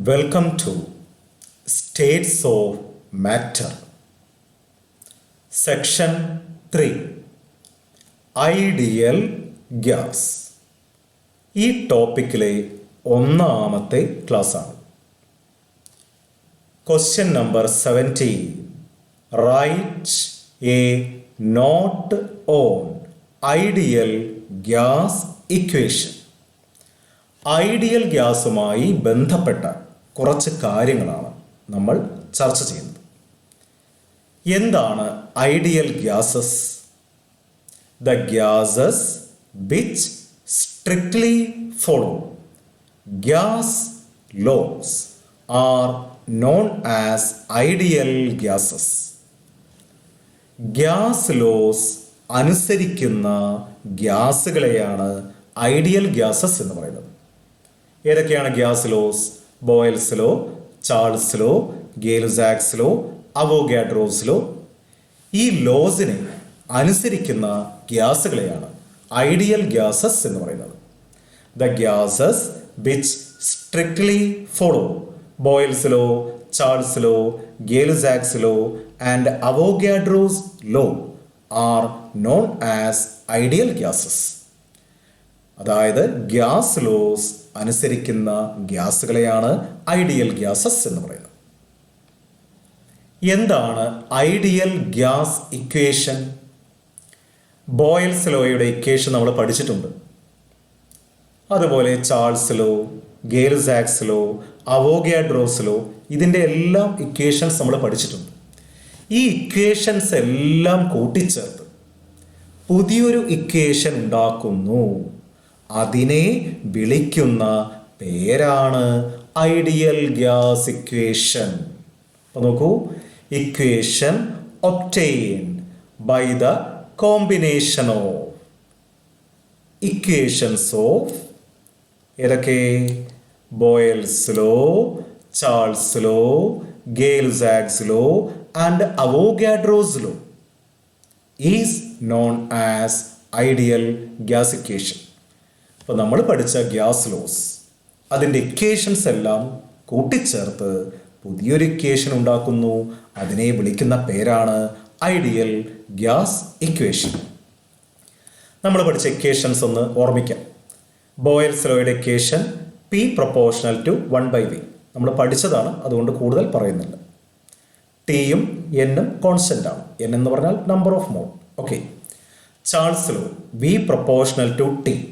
Welcome to States of Matter, Section 3, Ideal Gas. ഈ ടോപ്പിക്കിലെ ഒന്നാമത്തെ ക്ലാസ്സാണ്. Question number 17. Write a note on ideal gas equation. Ideal ഗ്യാസുമായി ബന്ധപ്പെട്ട കുറച്ച് കാര്യങ്ങളാണ് നമ്മൾ ചർച്ച ചെയ്യുന്നത്. എന്താണ് ideal gases? The gases which strictly follow gas laws are known as ideal gases. Gas laws അനുസരിക്കുന്ന ഗ്യാസുകളെയാണ് ഐഡിയൽ ഗ്യാസസ് എന്ന് പറയുന്നത്. ഏതൊക്കെയാണ് gas laws? Boyle's law, Charles law, girl-Lussac's law, Avogadro's law. ഈ ലോസിനെ അനുസരിക്കുന്ന ഗ്യാസുകളെയാണ് ഐഡിയൽ ഗ്യാസസ് എന്ന് പറയുന്നത്. The gases which strictly follow Boyle's law, Charles law, girl-Lussac's law and Avogadro's law are known as ideal gases. അതായത് gas laws അനുസരിക്കുന്ന ഗ്യാസുകളെയാണ് ideal gases എന്ന് പറയുന്നത്. എന്താണ് ഐഡിയൽ ഗ്യാസ് ഇക്വേഷൻ? ബോയൽസ് ലോയുടെ ഇക്വേഷൻ നമ്മൾ പഠിച്ചിട്ടുണ്ട്. അതുപോലെ Charles law, girl-Lussac's law, Avogadro's law, ഇതിൻ്റെ എല്ലാം ഇക്വേഷൻസ് നമ്മൾ പഠിച്ചിട്ടുണ്ട്. ഈ ഇക്വേഷൻസ് എല്ലാം കൂട്ടിച്ചേർത്ത് പുതിയൊരു ഇക്വേഷൻ ഉണ്ടാക്കുന്നു. അതിനെ വിളിക്കുന്ന പേരാണ് ഐഡിയൽ ഗ്യാസ് ഇക്വേഷൻ. അപ്പോൾ നോക്കൂ, equation obtained by the combination of equations of ഏതൊക്കെ? Boyle's law, Charles law, girl-Lussac's law and Avogadro's law is known as ideal gas equation. അപ്പോൾ നമ്മൾ പഠിച്ച ഗ്യാസ് ലോസ് അതിൻ്റെ ഇക്വേഷൻസ് എല്ലാം കൂട്ടിച്ചേർത്ത് പുതിയൊരു ഇക്വേഷൻ ഉണ്ടാക്കുന്നു. അതിനെ വിളിക്കുന്ന പേരാണ് ഐഡിയൽ ഗ്യാസ് ഇക്വേഷൻ. നമ്മൾ പഠിച്ച ഇക്വേഷൻസ് ഒന്ന് ഓർമ്മിക്കാം. ബോയൽസ് ലോയുടെ equation P proportional to 1/V നമ്മൾ പഠിച്ചതാണ്, അതുകൊണ്ട് കൂടുതൽ പറയുന്നില്ല. ടിയും എന്നും കോൺസ്റ്റൻ്റ് ആണ്. എൻ എന്ന് പറഞ്ഞാൽ number of mole. Okay. Charles law V proportional to T,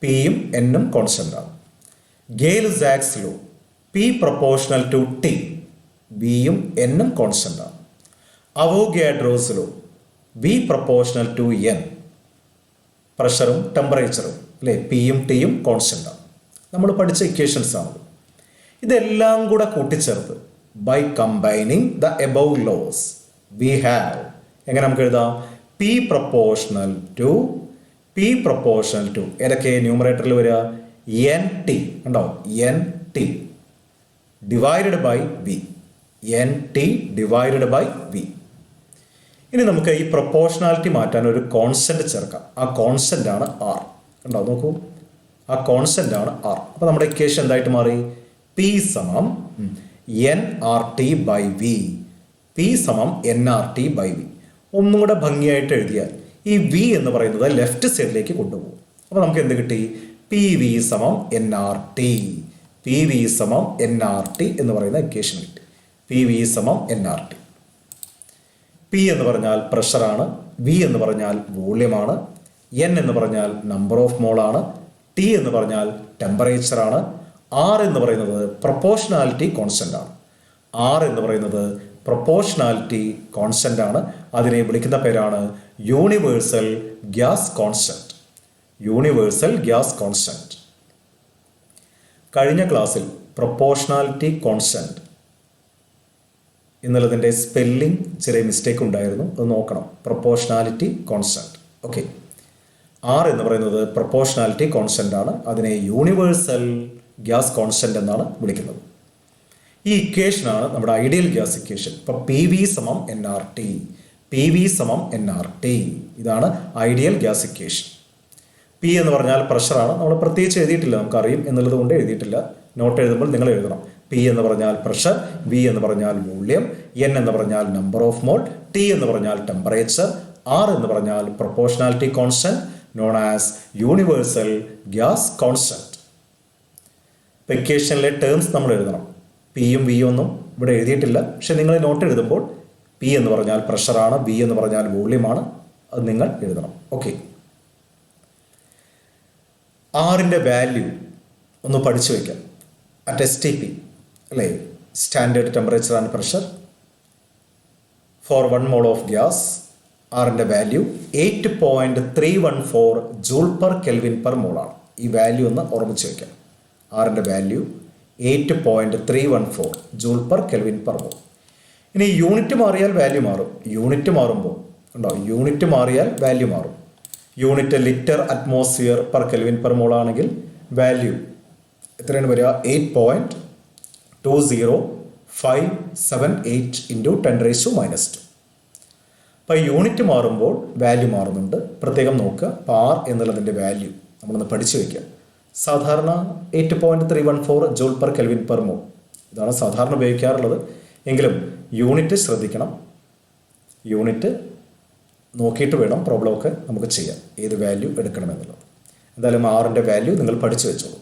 പിയും എന്നും കോൺസ്റ്റൻ്റ് ആണ്. Gay Lussac's law P proportional to T, വിയും എന്നും കോൺസ്റ്റൻ്റ് ആണ്. Avogadro's law V proportional to N, പ്രഷറും ടെമ്പറേച്ചറും അല്ലേ, പിയും ടിയും കോൺസ്റ്റൻ്റ് ആണ്. നമ്മൾ പഠിച്ച ഇക്വേഷൻസ് ആണ്. ഇതെല്ലാം കൂടെ കൂട്ടിച്ചേർത്ത് by combining the above laws we have, എങ്ങനെ നമുക്ക് എഴുതാം? P പ്രൊപ്പോർഷണൽ ടു ഏതൊക്കെ ന്യൂമറേറ്ററിൽ വരിക? NT ഉണ്ടാവും. NT divided by V. NT divided by V. ഇനി നമുക്ക് ഈ പ്രൊപ്പോർഷണാലിറ്റി മാറ്റാൻ ഒരു കോൺസ്റ്റന്റ് ചേർക്കാം. ആ കോൺസ്റ്റന്റ് ആണ് R. ഉണ്ടാവും, നോക്കൂ, ആ കോൺസ്റ്റന്റ് ആണ് R. അപ്പോൾ നമ്മുടെ ഇക്വേഷൻ എന്തായിട്ട് മാറി? P സമം NRT ബൈ V. P സമം NRT ബൈ V. ഒന്നും കൂടെ ഭംഗിയായിട്ട് എഴുതിയാൽ ഈ V എന്ന് പറയുന്നത് ലെഫ്റ്റ് സൈഡിലേക്ക് കൊണ്ടുപോകും. അപ്പോൾ നമുക്ക് എന്ത് കിട്ടി? PV സമം NRT. PV സമം NRT എന്ന് പറയുന്ന ഇക്വേഷൻ കിട്ടി. PV സമം NRT. P എന്ന് പറഞ്ഞാൽ പ്രഷറാണ്, V എന്ന് പറഞ്ഞാൽ വോള്യമാണ്, N എന്ന് പറഞ്ഞാൽ നമ്പർ ഓഫ് മോളാണ്, T എന്ന് പറഞ്ഞാൽ ടെമ്പറേച്ചറാണ്, R എന്ന് പറയുന്നത് പ്രൊപ്പോർഷണാലിറ്റി കോൺസ്റ്റൻ്റ് ആണ്. R എന്ന് പറയുന്നത് പ്രൊപ്പോർഷണാലിറ്റി കോൺസ്റ്റൻ്റ് ആണ്. അതിനെ വിളിക്കുന്ന പേരാണ് universal gas constant. Universal gas constant. കഴിഞ്ഞ ക്ലാസ്സിൽ പ്രൊപ്പോർഷണാലിറ്റി കോൺസ്റ്റൻ്റ് എന്നുള്ളതിൻ്റെ സ്പെല്ലിംഗ് ചെറിയ മിസ്റ്റേക്ക് ഉണ്ടായിരുന്നു, അത് നോക്കണം. Proportionality constant. ഓക്കെ. R എന്ന് പറയുന്നത് പ്രൊപ്പോർഷണാലിറ്റി കോൺസ്റ്റൻ്റ് ആണ്. അതിനെ യൂണിവേഴ്സൽ ഗ്യാസ് കോൺസ്റ്റൻ്റ് എന്നാണ് വിളിക്കുന്നത്. ഈ ഇക്വേഷനാണ് നമ്മുടെ ഐഡിയൽ ഗ്യാസ് ഇക്വേഷൻ. ഇപ്പോൾ PV സമം NRT, PV സമം NRT, ഇതാണ് ഐഡിയൽ ഗ്യാസ് ഇക്വേഷൻ. P എന്ന് പറഞ്ഞാൽ പ്രഷറാണ്. നമ്മൾ പ്രത്യേകിച്ച് എഴുതിയിട്ടില്ല, നമുക്കറിയും എന്നുള്ളത് കൊണ്ട് എഴുതിയിട്ടില്ല. നോട്ട് എഴുതുമ്പോൾ നിങ്ങൾ എഴുതണം. പി എന്ന് പറഞ്ഞാൽ പ്രഷർ, വി എന്ന് പറഞ്ഞാൽ വോള്യം, എൻ എന്ന് പറഞ്ഞാൽ നമ്പർ ഓഫ് മോൾ, ടി എന്ന് പറഞ്ഞാൽ ടെമ്പറേച്ചർ, ആർ എന്ന് പറഞ്ഞാൽ proportionality constant known as universal gas constant. ഇക്വേഷനിലെ ടേംസ് നമ്മൾ എഴുതണം. പിയും വിയും ഒന്നും ഇവിടെ എഴുതിയിട്ടില്ല, പക്ഷെ നിങ്ങൾ നോട്ട് എഴുതുമ്പോൾ പി എന്ന് പറഞ്ഞാൽ പ്രഷറാണ്, വി എന്ന് പറഞ്ഞാൽ വോള്യമാണ്, അത് നിങ്ങൾ എഴുതണം. ഓക്കെ, ആറിൻ്റെ വാല്യൂ ഒന്ന് പഠിച്ചു വയ്ക്കാം. അറ്റ് STP അല്ലേ, standard temperature and pressure for 1 mole of gas. ആറിൻ്റെ value 8.314 joule per kelvin per മോളാണ്. ഈ വാല്യൂ ഒന്ന് ഓർമ്മിച്ച് വയ്ക്കാം. ആറിൻ്റെ value 8.314 joule per kelvin per mole. ഇനി യൂണിറ്റ് മാറിയാൽ വാല്യൂ മാറും. യൂണിറ്റ് മാറുമ്പോൾ ഉണ്ടോ, യൂണിറ്റ് മാറിയാൽ വാല്യൂ മാറും. Unit litre atmosphere per kelvin per മോൾ ആണെങ്കിൽ വാല്യൂ എത്രയാണ് വരിക? 8.20578 ഇൻറ്റു 10⁻². അപ്പോൾ യൂണിറ്റ് മാറുമ്പോൾ വാല്യൂ മാറുന്നുണ്ട്, പ്രത്യേകം നോക്കുക. പാർ എന്നുള്ളതിൻ്റെ വാല്യൂ നമ്മളൊന്ന് പഠിച്ചു വയ്ക്കുക. സാധാരണ 8.314 ജൂൾ പെർ കെൽവിൻ പെർ മോൾ, ഇതാണ് സാധാരണ ഉപയോഗിക്കാറുള്ളത്. എങ്കിലും യൂണിറ്റ് ശ്രദ്ധിക്കണം. യൂണിറ്റ് നോക്കിയിട്ട് വേണം പ്രോബ്ലമൊക്കെ നമുക്ക് ചെയ്യാം, ഏത് വാല്യൂ എടുക്കണമെന്നുള്ളത്. എന്തായാലും ആറിൻ്റെ വാല്യൂ നിങ്ങൾ പഠിച്ചു വെച്ചോളൂ.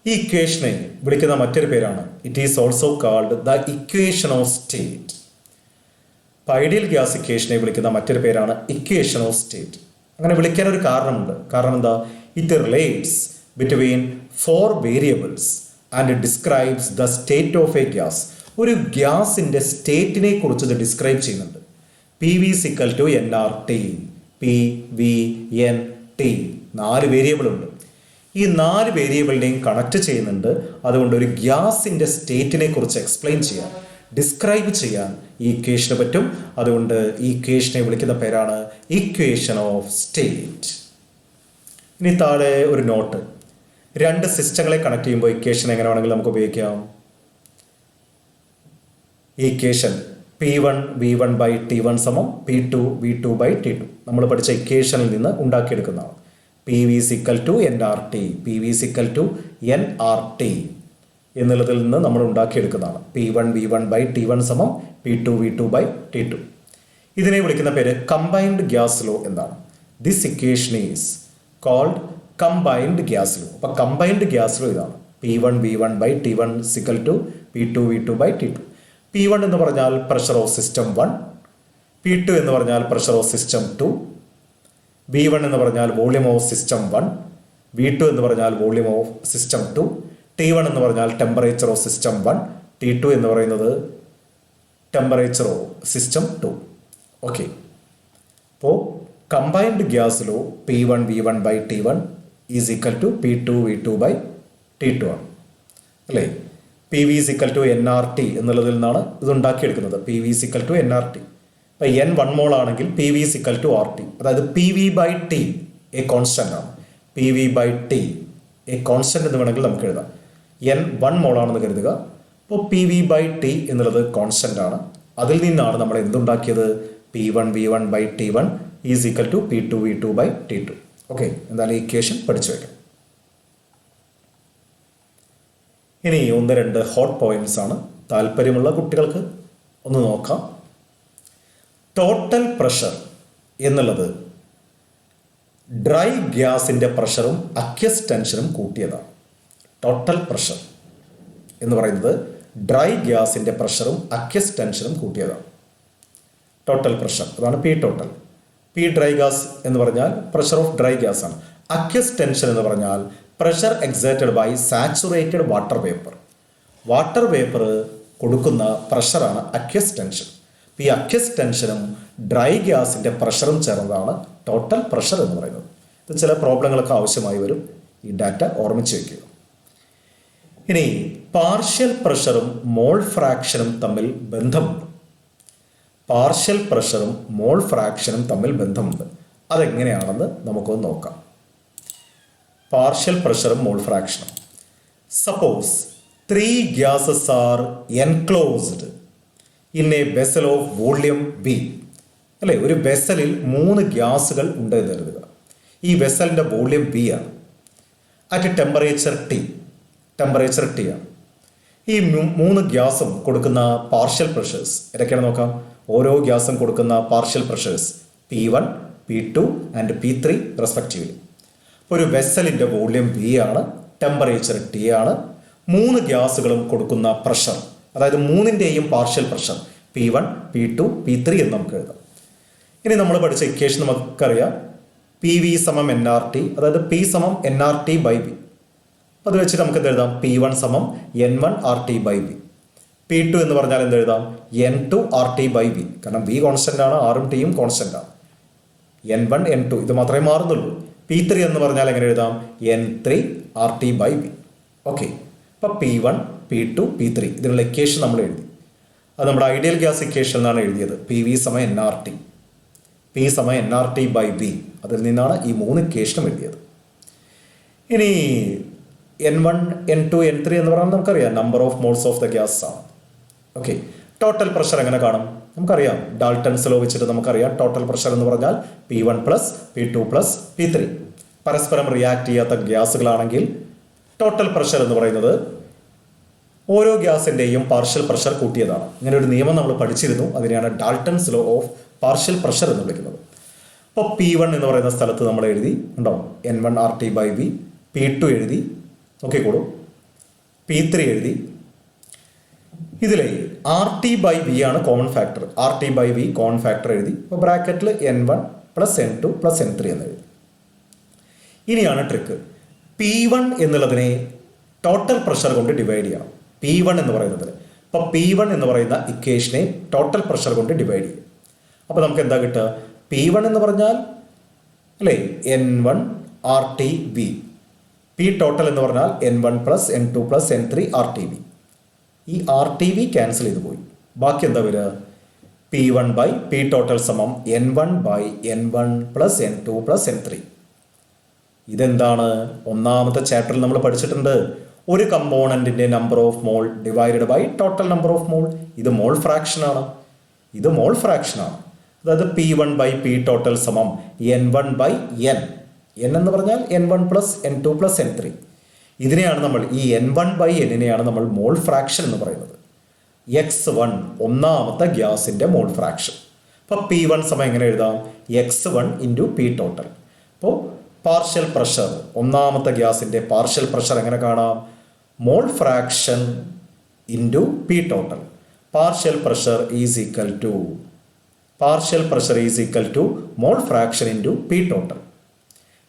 ഈ ഇക്വേഷനെ വിളിക്കുന്ന മറ്റൊരു പേരാണ്, it is also called the equation of state. Ideal gas ഇക്വേഷനെ വിളിക്കുന്ന മറ്റൊരു പേരാണ് ഇക്വേഷൻ ഓഫ് സ്റ്റേറ്റ്. അങ്ങനെ വിളിക്കാൻ ഒരു കാരണമുണ്ട്. കാരണം എന്താ? It relates between 4 variables and describes the state of A gas. ഒരു ഗ്യാസിൻ്റെ സ്റ്റേറ്റിനെ കുറിച്ച് ഇത് ഡിസ്ക്രൈബ് ചെയ്യുന്നുണ്ട്. PV = nRT, PVNT 4 വേരിയബിൾ ഉണ്ട്. ഈ 4 വേരിയബിളിനെയും കണക്ട് ചെയ്യുന്നുണ്ട്. അതുകൊണ്ട് ഒരു ഗ്യാസിൻ്റെ സ്റ്റേറ്റിനെ കുറിച്ച് എക്സ്പ്ലെയിൻ ചെയ്യാൻ, ഡിസ്ക്രൈബ് ചെയ്യാൻ ഈ ഇക്വേഷന് പറ്റും. അതുകൊണ്ട് ഈ ഇക്വേഷനെ വിളിക്കുന്ന പേരാണ് ഇക്വേഷൻ ഓഫ് സ്റ്റേറ്റ്. ഇനി താഴെ ഒരു നോട്ട്. 2 സിസ്റ്റങ്ങളെ കണക്ട് ചെയ്യുമ്പോൾ ഇക്വേഷൻ എങ്ങനെ വേണമെങ്കിലും നമുക്ക് ഉപയോഗിക്കാം. ഈ ഇക്വേഷൻ P1V1/T1 = P2V2/T2 നമ്മൾ പഠിച്ച ഇക്വേഷനിൽ നിന്ന് ഉണ്ടാക്കിയെടുക്കുന്നതാണ്. PV = nRT, PV = nRT എന്നുള്ളതിൽ നിന്ന് നമ്മൾ ഉണ്ടാക്കിയെടുക്കുന്നതാണ്. P1V1/T1 = P2V2/T2. ഇതിനെ വിളിക്കുന്ന പേര് കമ്പൈൻഡ് ഗ്യാസ് ലോ എന്നാണ്. This equation is called combined gas law. അപ്പോൾ കമ്പൈൻഡ് ഗ്യാസ് ലോ ഇതാണ്. P1V1/T1 = P2V2/T2. P1 എന്ന് പറഞ്ഞാൽ പ്രഷർ ഓഫ് സിസ്റ്റം 1, P2 എന്ന് പറഞ്ഞാൽ പ്രഷർ ഓഫ് സിസ്റ്റം 2, V1 എന്ന് പറഞ്ഞാൽ വോള്യൂം ഓഫ് സിസ്റ്റം 1, V2 എന്ന് പറഞ്ഞാൽ വോള്യൂം ഓഫ് സിസ്റ്റം 2, T1 എന്ന് പറഞ്ഞാൽ ടെമ്പറേച്ചർ ഓഫ് സിസ്റ്റം 1, T2 എന്ന് പറയുന്നത് ടെമ്പറേച്ചർ ഓഫ് സിസ്റ്റം 2. ഓക്കെ, അപ്പോൾ combined gas law P1V1/T1 = P2V2/T2 ആണ് അല്ലേ. PV = nRT എന്നുള്ളതിൽ നിന്നാണ് ഇതുണ്ടാക്കിയെടുക്കുന്നത്. PV = nRT. അപ്പോൾ N 1 mole ആണെങ്കിൽ PV = RT. അതായത് PV/T എ കോൺസ്റ്റൻ്റ് ആണ്. PV/T എ കോൺസ്റ്റൻ്റ് എന്ന് വേണമെങ്കിൽ നമുക്ക് എഴുതാം. N 1 mole ആണെന്ന് കരുതുക. അപ്പോൾ PV/T എന്നുള്ളത് കോൺസ്റ്റൻ്റ് ആണ്. അതിൽ നിന്നാണ് നമ്മൾ എന്തുണ്ടാക്കിയത്? P1V1/T1 = P2V2/T2. ഓക്കെ, എന്തായാലും ഈ ഇക്വേഷൻ പഠിച്ചു വയ്ക്കാം. ഇനി 1-2 ഹോട്ട് പോയിന്റ്സ് ആണ്. താല്പര്യമുള്ള കുട്ടികൾക്ക് ഒന്ന് നോക്കാം. ടോട്ടൽ പ്രഷർ എന്നുള്ളത് ഡ്രൈ ഗ്യാസിൻ്റെ പ്രഷറും അക്വസ് ടെൻഷനും കൂട്ടിയതാണ്. ടോട്ടൽ പ്രഷർ എന്ന് പറയുന്നത് ഡ്രൈ ഗ്യാസിൻ്റെ പ്രഷറും അക്വസ് ടെൻഷനും കൂട്ടിയതാണ് ടോട്ടൽ പ്രഷർ. അതാണ് P total. P dry gas എന്ന് പറഞ്ഞാൽ പ്രഷർ ഓഫ് ഡ്രൈ ഗ്യാസ് ആണ്. അക്വസ് ടെൻഷൻ എന്ന് പറഞ്ഞാൽ pressure exerted by saturated water vapour. Water vapour കൊടുക്കുന്ന പ്രഷറാണ് അക്വസ് ടെൻഷൻ. ഈ അക്വസ് ടെൻഷനും ഡ്രൈ ഗ്യാസിൻ്റെ പ്രഷറും ചേർന്നതാണ് ടോട്ടൽ പ്രഷർ എന്ന് പറയുന്നത്. ഇത് ചില പ്രോബ്ലങ്ങളൊക്കെ ആവശ്യമായി വരും. ഈ ഡാറ്റ ഓർമ്മിച്ച് വയ്ക്കുക. ഇനി പാർഷ്യൽ പ്രഷറും മോൾ ഫ്രാക്ഷനും തമ്മിൽ ബന്ധമുണ്ട്. പാർഷ്യൽ പ്രഷറും മോൾ ഫ്രാക്ഷനും തമ്മിൽ ബന്ധമുണ്ട്. അതെങ്ങനെയാണെന്ന് നമുക്കൊന്ന് നോക്കാം. പാർഷ്യൽ പ്രഷറും മോൾ ഫ്രാക്ഷനും. Suppose 3 gases are enclosed in a vessel of volume V. അല്ലേ, ഒരു വെസലിൽ 3 ഗ്യാസുകൾ ഉണ്ട് എന്ന് കരുതുക. ഈ വെസലിൻ്റെ വോള്യം V ആണ്. At temperature T. Temperature T ആണ്. ഈ മൂന്ന് ഗ്യാസും കൊടുക്കുന്ന പാർഷ്യൽ പ്രഷേഴ്സ് ഏതൊക്കെയാണ് നോക്കാം. ഓരോ ഗ്യാസും കൊടുക്കുന്ന partial pressures P1, P2 and P3 respectively. ഒരു വെസലിൻ്റെ വോള്യൂം V ആണ്, ടെമ്പറേച്ചർ T ആണ്. മൂന്ന് ഗ്യാസുകളും കൊടുക്കുന്ന പ്രഷർ, അതായത് മൂന്നിൻ്റെയും partial pressure P1, P2, P3 എന്ന് നമുക്ക് എഴുതാം. ഇനി നമ്മൾ പഠിച്ച ഇക്വേഷൻ നമുക്കറിയാം, PV സമം NRT, അതായത് P സമം NRT ബൈ V. അത് വെച്ചിട്ട് നമുക്ക് എന്തെഴുതാം, P1 സമം N1 RT by V. P2 എന്ന് പറഞ്ഞാൽ എന്തെഴുതാം, N2 RT ബൈ V. കാരണം V കോൺസ്റ്റൻ്റ് ആണ്, ആറും ടിയും കോൺസ്റ്റൻ്റ് ആണ്. N1, N2 ഇത് മാത്രമേ മാറുന്നുള്ളൂ. P3 എന്ന് പറഞ്ഞാൽ എങ്ങനെ എഴുതാം, N3 RT by V. Okay, അപ്പോൾ P1, P2, P3 ഇതിനുള്ള ഇക്വേഷൻ നമ്മൾ എഴുതി. അത് നമ്മുടെ ഐഡിയൽ ഗ്യാസ് ഇക്വേഷൻ എന്നാണ് എഴുതിയത്. PV സമം NRT, P സമം NRT ബൈ V. അതിൽ നിന്നാണ് ഈ മൂന്ന് ഇക്വേഷനും എഴുതിയത്. ഇനി N1, N2, N3 എന്ന് പറഞ്ഞാൽ നമുക്കറിയാം number of moles of the gas ആണ്. ഓക്കെ, ടോട്ടൽ പ്രഷർ എങ്ങനെ കാണും നമുക്കറിയാം. ഡാൾട്ടൺസ് ലോ വെച്ചിട്ട് നമുക്കറിയാം ടോട്ടൽ പ്രഷർ എന്ന് പറഞ്ഞാൽ P1 plus P2 plus P3. പരസ്പരം റിയാക്ട് ചെയ്യാത്ത ഗ്യാസുകളാണെങ്കിൽ ടോട്ടൽ പ്രഷർ എന്ന് പറയുന്നത് ഓരോ ഗ്യാസിൻ്റെയും പാർഷ്യൽ പ്രഷർ കൂട്ടിയതാണ്. ഇങ്ങനെ ഒരു നിയമം നമ്മൾ പഠിച്ചിരുന്നു. അതിനെയാണ് Dalton's law of partial pressure എന്ന് വിളിക്കുന്നത്. അപ്പോൾ P1 എന്ന് പറയുന്ന സ്ഥലത്ത് നമ്മൾ എഴുതി ഉണ്ടോ, N1 RT by V. P2 എഴുതി, നോക്കിക്കോളൂ. P3 എഴുതി. ഇതിലെ RT ബൈ V ആണ് common factor. RT by V common factor എഴുതി. അപ്പോൾ ബ്രാക്കറ്റിൽ N1 plus N2 plus N3 എന്ന് എഴുതി. ഇനിയാണ് ട്രിക്ക്. P1 എന്നുള്ളതിനെ ടോട്ടൽ പ്രഷർ കൊണ്ട് ഡിവൈഡ് ചെയ്യണം. P1 എന്ന് പറയുന്നതിന്. അപ്പോൾ P1 എന്ന് പറയുന്ന ഇക്വേഷനെ ടോട്ടൽ പ്രഷർ കൊണ്ട് ഡിവൈഡ് ചെയ്യും. അപ്പോൾ നമുക്ക് എന്താ കിട്ടുക, P1 എന്ന് പറഞ്ഞാൽ അല്ലേ N1 RT V. P total എന്ന് പറഞ്ഞാൽ N1 plus N2 plus N3 RT V. ഈ RT V ക്യാൻസൽ ചെയ്ത് പോയി. ബാക്കി എന്താ വരിക, P1 ബൈ P ടോട്ടൽ സമം N1 by N1 plus N2 plus N3. ഇതെന്താണ്, ഒന്നാമത്തെ ചാപ്റ്ററിൽ നമ്മൾ പഠിച്ചിട്ടുണ്ട്. ഒരു കമ്പോണൻറ്റിൻ്റെ number of mole divided by total number of mole. ഇത് മോൾ ഫ്രാക്ഷനാണ്, ഇത് മോൾ ഫ്രാക്ഷനാണ്. അതായത് P1 ബൈ P ടോട്ടൽ സമം N1 ബൈ N. N എന്ന് പറഞ്ഞാൽ N1 plus N2 plus N3. ഇതിനെയാണ് നമ്മൾ, ഈ N1 ബൈ Nനെയാണ് നമ്മൾ മോൾ ഫ്രാക്ഷൻ എന്ന് പറയുന്നത്. X1 ഒന്നാമത്തെ ഗ്യാസിൻ്റെ മോൾ ഫ്രാക്ഷൻ. അപ്പോൾ P1 സമയം എങ്ങനെ എഴുതാം, X1 ഇൻറ്റു P ടോട്ടൽ. അപ്പോൾ പാർഷ്യൽ പ്രഷർ, ഒന്നാമത്തെ ഗ്യാസിൻ്റെ പാർഷ്യൽ പ്രഷർ എങ്ങനെ കാണാം, മോൾ fraction into P total. Partial pressure is equal to mall fraction into P total.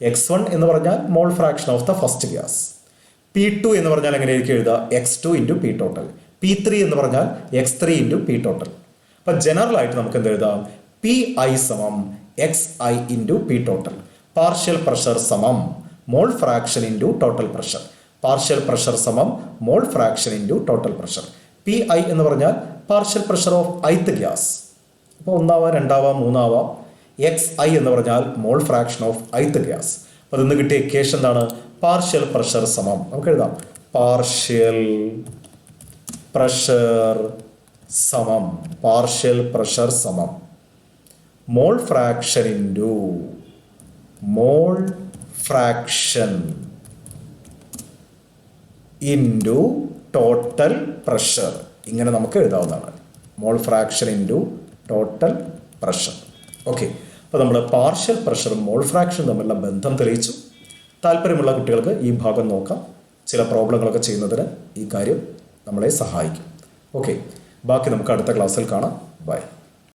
X1 എന്ന് പറഞ്ഞാൽ mole fraction of the first gas. P2 എന്ന് പറഞ്ഞാൽ എങ്ങനെയായിരിക്കും എഴുതുക, X2 into P total. P3 എന്ന് പറഞ്ഞാൽ X3 ഇൻറ്റു P ടോട്ടൽ. അപ്പം general ആയിട്ട് നമുക്ക് എന്ത് എഴുതാം, PI സമം XI into P total. Partial pressure സമം mole fraction into total pressure. Partial pressure സമം mole fraction into total pressure. PI എന്ന് പറഞ്ഞാൽ partial pressure of ith gas. അപ്പോൾ ഒന്നാവാം, രണ്ടാവാം, മൂന്നാവാം. XI എന്ന് പറഞ്ഞാൽ mole fraction of ith gas. അപ്പോൾ അതിൽ നിന്ന് കിട്ടിയ ഇക്വേഷൻ എന്താണ്, പാർഷ്യൽ പ്രഷർ സമം നമുക്ക് എഴുതാം, പാർഷ്യൽ പ്രഷർ സമം mole fraction into total pressure. ഇങ്ങനെ നമുക്ക് എഴുതാവുന്നതാണ്, മോൾ fraction into total pressure. Okay, അപ്പോൾ നമ്മൾ പാർഷ്യൽ പ്രഷറും മോൾ ഫ്രാക്ഷനും തമ്മിലുള്ള ബന്ധം തെളിയിച്ചു. താല്പര്യമുള്ള കുട്ടികൾക്ക് ഈ ഭാഗം നോക്കാം. ചില പ്രോബ്ലങ്ങളൊക്കെ ചെയ്യുന്നതിന് ഈ കാര്യം നമ്മളെ സഹായിക്കും. ഓക്കെ, ബാക്കി നമുക്ക് അടുത്ത ക്ലാസ്സിൽ കാണാം. ബൈ.